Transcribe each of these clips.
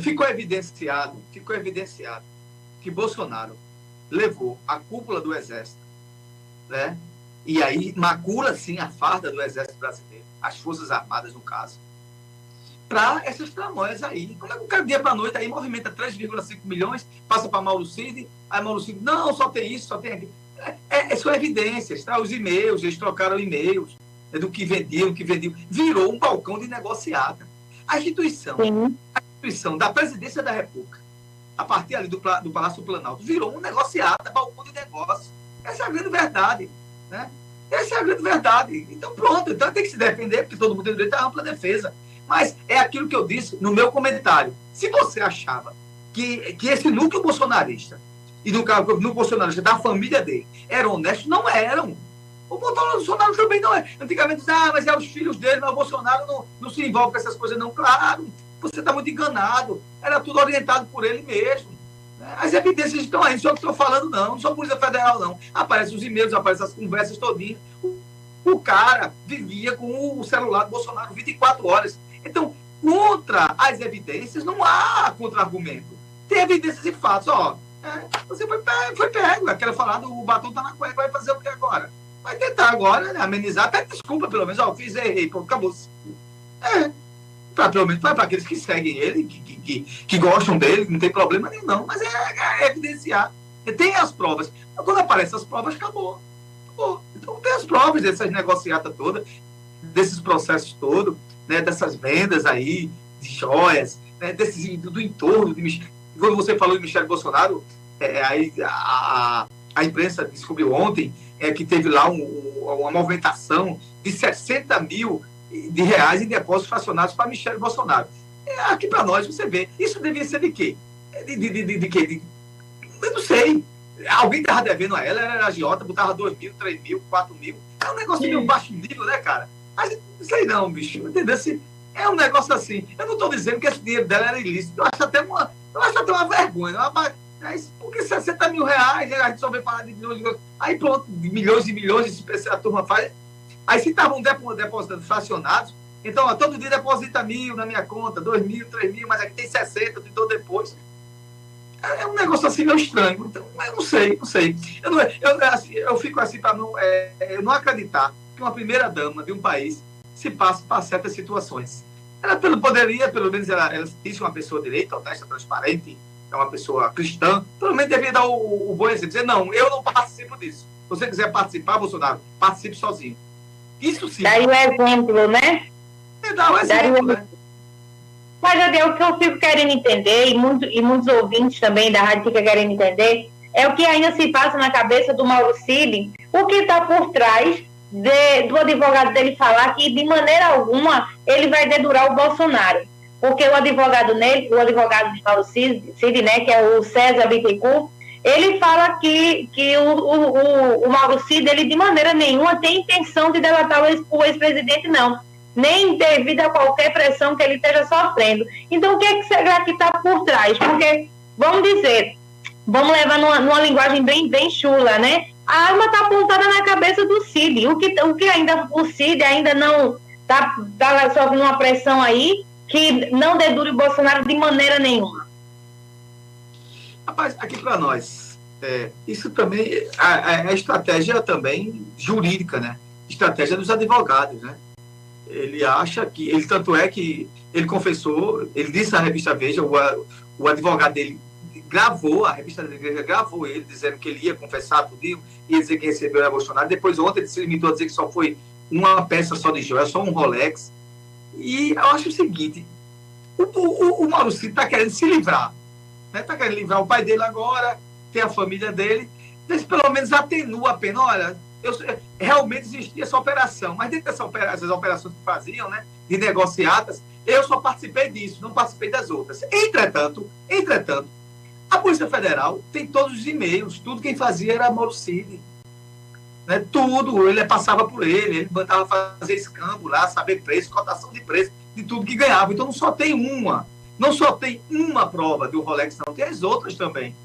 ficou evidenciado que Bolsonaro levou a cúpula do Exército, né? E aí macula, sim, a farda do Exército Brasileiro, as Forças Armadas, no caso, para essas tramóias aí. Como é que o cara, dia para noite, aí movimenta 3,5 milhões, passa para Mauro Cid, aí Mauro Cid, não, só tem isso, só tem aquilo. São evidências, tá? Os e-mails, eles trocaram e-mails do que vendiam, virou um balcão de negociata. A instituição da Presidência da República, a partir ali do Palácio Planalto, virou um negociata, balcão de negócio. Essa é a grande verdade, né? Essa é a grande verdade. Então, pronto, então tem que se defender, porque todo mundo tem direito à ampla defesa. Mas é aquilo que eu disse no meu comentário. Se você achava que esse núcleo bolsonarista, e no bolsonarista da família dele, eram honestos, não eram. O Bolsonaro também não é. Antigamente dizia, mas é os filhos dele, mas o Bolsonaro não se envolve com essas coisas, não. Claro, você está muito enganado. Era tudo orientado por ele mesmo. As evidências estão aí, não sou eu que estou falando, não sou a Polícia Federal, não. Aparecem os e-mails, aparecem as conversas todinhas. O cara vivia com o celular do Bolsonaro 24 horas. Então, contra as evidências, não há contra-argumento. Tem evidências e fatos. Ó, você foi pego. Aquela falada, o batom está na cueca, vai fazer o que agora? Vai tentar agora, né, amenizar, até desculpa, pelo menos. Ó, fiz, errei, pô, acabou. Pelo menos para aqueles que seguem ele, que gostam dele, não tem problema nenhum, não. Mas é evidenciar. Tem as provas. Quando aparecem as provas, acabou. Então, tem as provas dessas negociatas todas, desses processos todos, né, dessas vendas aí, de joias, né, do entorno. Quando você falou de Michele Bolsonaro, aí a imprensa descobriu ontem que teve lá uma movimentação de 60 mil de reais em depósitos fracionados para Michele Bolsonaro. Aqui para nós, você vê, isso devia ser de quê? De quê? Eu não sei. Alguém estava devendo a ela, era agiota, botava 2 mil, 3 mil, 4 mil. É um negócio meio baixo nível, né, cara? Mas não sei não, bicho. Entendeu? É um negócio assim. Eu não estou dizendo que esse dinheiro dela era ilícito. Eu acho até uma vergonha. Porque 60 mil reais, a gente só vem falar de milhões de coisas. Aí pronto, milhões e milhões, a turma faz. Aí se estavam depositando fracionados, então, todo dia deposita 1.000 na minha conta, 2.000, 3.000, mas aqui tem 60, eu dou depois. É um negócio assim meio estranho. Então, eu não sei. Eu fico assim para eu não acreditar que uma primeira-dama de um país se passe para certas situações. Ela poderia, pelo menos, ela disse uma pessoa direita, honesta, transparente, é uma pessoa cristã, pelo menos deveria dar o bom exemplo, dizer, não, eu não participo disso. Se você quiser participar, Bolsonaro, participe sozinho. Isso sim. Daí o exemplo, né? Dá um exemplo, né? Mas, Jadiel, o que eu fico querendo entender, e muitos ouvintes também da rádio ficam querendo entender, é o que ainda se passa na cabeça do Mauro Cid, o que está por trás do advogado dele falar que, de maneira alguma, ele vai dedurar o Bolsonaro. Porque o advogado de Mauro Cid, né, que é o César Bittencourt, ele fala que o Mauro Cid, ele de maneira nenhuma tem intenção de delatar o ex-presidente, não. Nem devido a qualquer pressão que ele esteja sofrendo. Então, o que será que está por trás? Porque, vamos levar numa linguagem bem chula, né? A arma está apontada na cabeça do Cid. O Cid ainda não está sofrendo uma pressão aí que não dedure o Bolsonaro de maneira nenhuma. Rapaz, aqui para nós, isso também é estratégia também jurídica, né? Estratégia dos advogados, né? Ele acha que... tanto é que ele confessou, ele disse na revista Veja, o advogado dele gravou, a revista da igreja gravou ele, dizendo que ele ia confessar tudo, ia dizer que recebeu era Bolsonaro. Depois, ontem, ele se limitou a dizer que só foi uma peça só de joia, só um Rolex. E eu acho o seguinte, o Mauro Cid está querendo se livrar, né? Está querendo livrar o pai dele agora, tem a família dele, mas pelo menos atenua a pena. Olha, realmente existia essa operação, mas dentro dessas operações que faziam, né, de negociatas, eu só participei disso, não participei das outras. Entretanto, a Polícia Federal tem todos os e-mails, tudo quem fazia era Mauro Cid, né, tudo, ele passava por ele mandava fazer escambo lá, saber preço, cotação de preço, de tudo que ganhava. Então não só tem uma prova do Rolex, não, tem as outras também.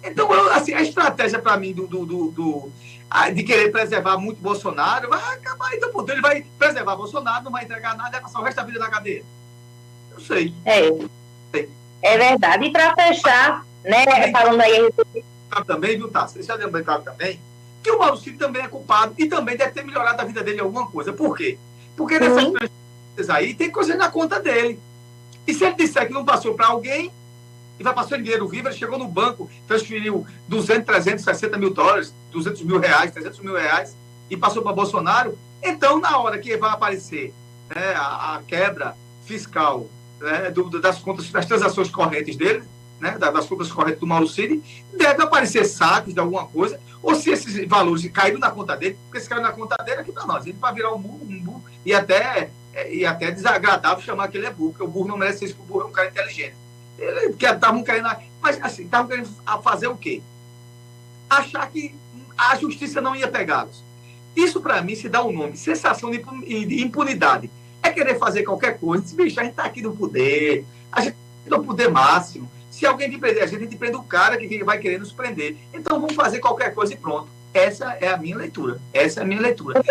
Então, assim, a estratégia para mim de querer preservar muito Bolsonaro vai acabar. Então, pô, ele vai preservar Bolsonaro, não vai entregar nada, vai passar o resto da vida na cadeia. Eu sei. É verdade. E para fechar, né, falando aí... Também, viu, Tassi? Deixa eu lembrar claro também que o Mauro Cid também é culpado e também deve ter melhorado a vida dele em alguma coisa. Por quê? Porque nessas transferências aí tem coisa na conta dele. E se ele disser que não passou para alguém e vai passar em dinheiro vivo, ele chegou no banco, transferiu 200, 360 mil dólares, 200 mil reais, 300 mil reais e passou para Bolsonaro, então na hora que vai aparecer, né, a quebra fiscal, né, das contas, das transações correntes dele, né, das contas corretas do Mauro Cid, deve aparecer saques de alguma coisa, ou se esses valores caíram na conta dele, porque se caiu na conta dele, aqui para nós, ele vai virar um burro e até desagradável chamar que ele é burro, porque o burro não merece isso, porque o burro é um cara inteligente. Estavam querendo, mas assim, estavam querendo fazer o quê? Achar que a justiça não ia pegá-los. Isso, para mim, se dá um nome, sensação de impunidade. É querer fazer qualquer coisa. Bicho, a gente está aqui no poder, a gente está no poder máximo. Se alguém te prender, a gente prende o cara que vai querer nos prender. Então, vamos fazer qualquer coisa e pronto. Essa é a minha leitura. Essa é a minha leitura.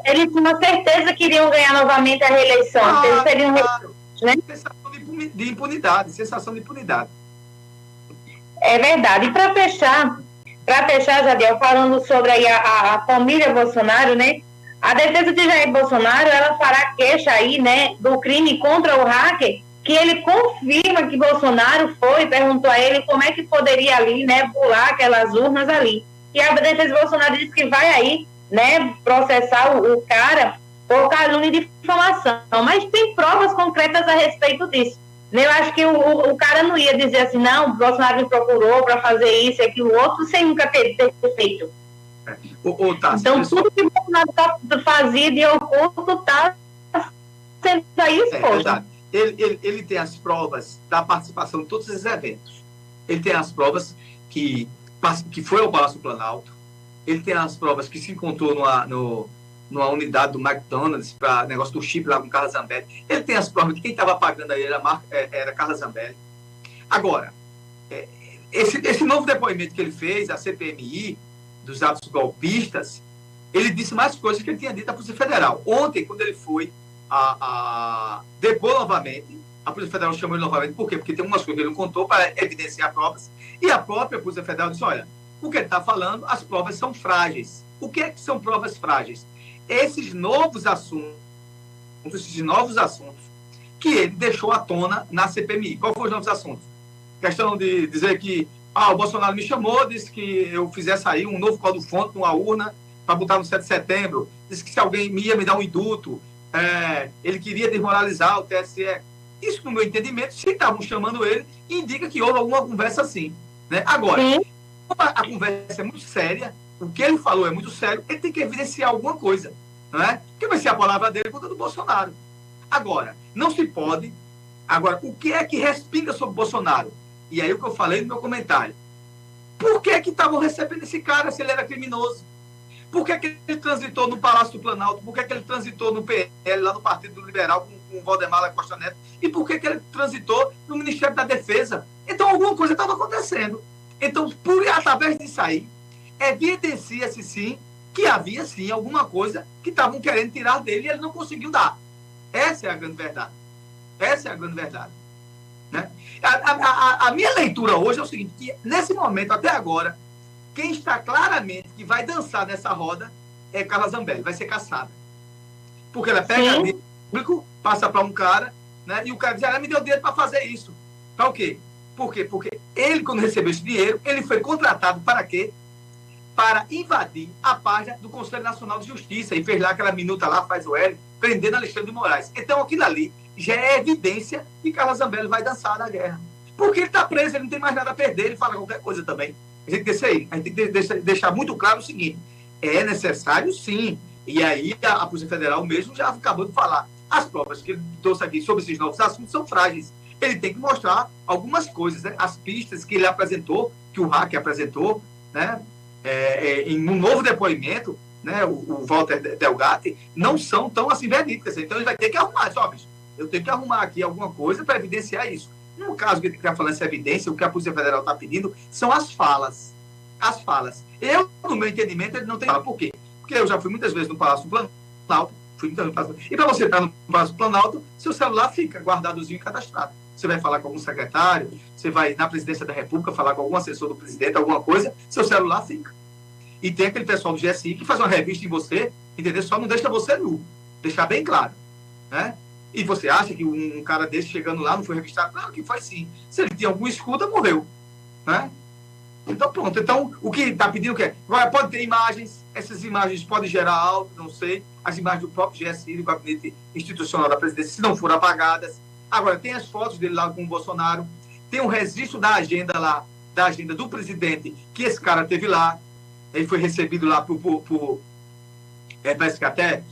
Eles tinham certeza que iriam ganhar novamente a reeleição. Eles seriam né? Sensação de impunidade. Sensação de impunidade. É verdade. E para fechar, Jadiel, falando sobre aí a família Bolsonaro, né? A defesa de Jair Bolsonaro, ela fará queixa aí, né, do crime contra o hacker, que ele confirma que Bolsonaro foi, perguntou a ele como é que poderia ali, né, pular aquelas urnas ali. E a defesa de Bolsonaro disse que vai aí, né, processar o cara por calúnia de difamação. Mas tem provas concretas a respeito disso. Eu acho que o cara não ia dizer assim, não, o Bolsonaro me procurou para fazer isso e aquilo outro, sem nunca ter feito. Então, tudo que o Bolsonaro fazia de oculto está sendo aí exposto. É verdade. Ele tem as provas da participação em todos esses eventos. Ele tem as provas que foi ao Palácio Planalto. Ele tem as provas que se encontrou numa unidade do McDonald's para negócio do chip lá com Carla Zambelli. Ele tem as provas de quem estava pagando a ele era Carla Zambelli. Agora, esse novo depoimento que ele fez, a CPMI, dos atos golpistas, ele disse mais coisas que ele tinha dito à Polícia Federal. Ontem, quando ele foi depor novamente, a Polícia Federal chamou ele novamente. Por quê? Porque tem umas coisas que ele não contou para evidenciar provas. E a própria Polícia Federal disse, olha, o que ele está falando, as provas são frágeis. O que é que são provas frágeis? Esses novos assuntos que ele deixou à tona na CPMI. Qual foram os novos assuntos? Questão de dizer que o Bolsonaro me chamou, disse que eu fizesse sair um novo código-fonte numa urna para botar no 7 de setembro. Disse que se alguém ia me dar um induto, ele queria desmoralizar o TSE. Isso, no meu entendimento, se estavam chamando ele, indica que houve alguma conversa assim. Né? Agora, como a conversa é muito séria, o que ele falou é muito sério, ele tem que evidenciar alguma coisa. Não é? Que vai ser a palavra dele contra a do Bolsonaro. Agora, não se pode... Agora, o que é que respinga sobre o Bolsonaro? E aí o que eu falei no meu comentário. Por que estavam recebendo esse cara se ele era criminoso? Por que ele transitou no Palácio do Planalto? Por que ele transitou no PL, lá no Partido Liberal, com o Valdemar Costa Neto? E por que ele transitou no Ministério da Defesa? Então, alguma coisa estava acontecendo. Então, através disso aí, evidencia-se, sim, que havia, sim, alguma coisa que estavam querendo tirar dele e ele não conseguiu dar. Essa é a grande verdade. Essa é a grande verdade. Né? A minha leitura hoje é o seguinte, que nesse momento, até agora, quem está claramente que vai dançar nessa roda é Carla Zambelli, vai ser caçada. Porque ela pega dinheiro público, passa para um cara, né, e o cara diz, ela me deu dinheiro para fazer isso. Para o quê? Por quê? Porque ele, quando recebeu esse dinheiro, ele foi contratado para quê? Para invadir a página do Conselho Nacional de Justiça e fez lá aquela minuta lá, faz o L, prendendo Alexandre de Moraes. Então, aquilo ali já é evidência que Carla Zambelli vai dançar na guerra. Porque ele está preso, ele não tem mais nada a perder, ele fala qualquer coisa também. A gente tem que deixar muito claro o seguinte, é necessário sim, e aí a Polícia Federal mesmo já acabou de falar, as provas que ele trouxe aqui sobre esses novos assuntos são frágeis. Ele tem que mostrar algumas coisas, né? As pistas que ele apresentou, que o hacker apresentou, né? Em um novo depoimento, né? O Walter Delgatti, não são tão assim verídicas. Então ele vai ter que arrumar, bicho, eu tenho que arrumar aqui alguma coisa para evidenciar isso. No caso que ele está falando essa evidência, o que a Polícia Federal está pedindo são as falas. As falas. Eu, no meu entendimento, ele não tem fala. Por quê? Porque eu já fui muitas vezes no Palácio do Planalto, e para você estar no Palácio do Planalto, seu celular fica guardadozinho e cadastrado. você vai falar com algum secretário, você vai na presidência da República falar com algum assessor do presidente, alguma coisa, seu celular fica. E tem aquele pessoal do GSI que faz uma revista em você, entendeu? Só não deixa você nu. Deixar bem claro, né? E você acha que um cara desse chegando lá não foi revistado? Claro que foi sim. Se ele tinha alguma escuta, morreu, né? Então, pronto. Então, o que está pedindo o quê? Agora, pode ter imagens, essas imagens podem gerar algo, não sei, as imagens do próprio GSI, do Gabinete Institucional da Presidência, se não forem apagadas. Agora, tem as fotos dele lá com o Bolsonaro, tem um registro da agenda lá, da agenda do presidente, que esse cara teve lá, ele foi recebido lá parece que até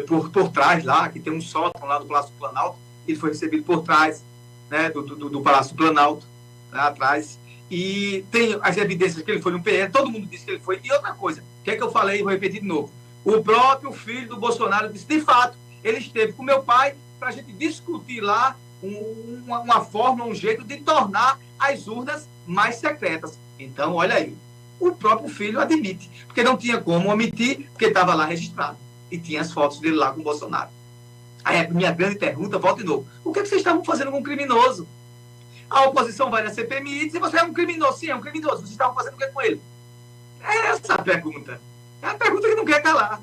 por trás lá, que tem um sótão lá do Palácio do Planalto, ele foi recebido por trás, né, do Palácio do Planalto, lá atrás, e tem as evidências que ele foi no PN, todo mundo disse que ele foi, e outra coisa, o que é que eu falei e vou repetir de novo, o próprio filho do Bolsonaro disse, de fato, ele esteve com meu pai para a gente discutir lá uma forma, um jeito de tornar as urnas mais secretas. Então, olha aí, o próprio filho admite, porque não tinha como omitir, porque estava lá registrado, e tinha as fotos dele lá com o Bolsonaro. Aí a minha grande pergunta, volta de novo, o que é que vocês estavam fazendo com um criminoso? A oposição vai na CPMI e diz, você é um criminoso, sim, é um criminoso, vocês estavam fazendo o que com ele? É essa a pergunta. É a pergunta que não quer calar.